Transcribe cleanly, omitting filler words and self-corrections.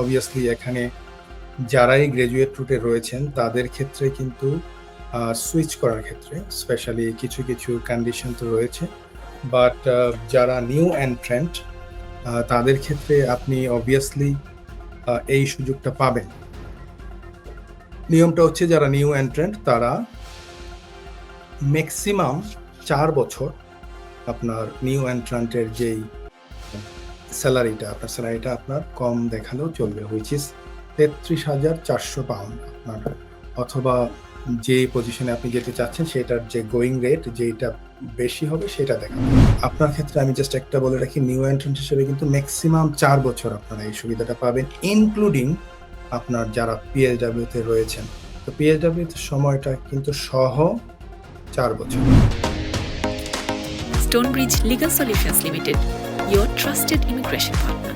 Obviously এখানে যারাই graduate রুটে রয়েছেন তাদের ক্ষেত্রে কিন্তু সুইচ করার ক্ষেত্রে স্পেশালি কিছু কন্ডিশন তো রয়েছে। বাট যারা নিউ এন্ট্রেন্ট তাদের ক্ষেত্রে আপনি অবভিয়াসলি এই সুযোগটা পাবেন। নিয়মটা হচ্ছে যারা নিউ এন্ট্রেন্ট তারা ম্যাক্সিমাম ৪ বছর আপনার নিউ এন্ট্রান্টের যেই স্যালারিটা আপনার কম দেখালেও চলবে, হুইচ ইজ ৩৩,৪০০ পাউন্ড আপনার, অথবা যে পজিশনে আপনি যেতে চাচ্ছেন সেটার যে গোয়িং রেট যেটা বেশি হবে সেটা দেখাবে। আপনার ক্ষেত্রে আমি জাস্ট একটা বলে রাখি, নিউ এন্ট্রান্ট হিসেবে কিন্তু ম্যাক্সিমাম ৪ বছর আপনারা এই সুবিধাটা পাবেন, ইনক্লুডিং আপনার যারা পিএসডব্লিউ তে রয়েছেন। তো পিএসডব্লিউ তে সময়টা কিন্তু সহ ৪ বছর। Stonebridge Legal Solutions Limited, your trusted immigration partner.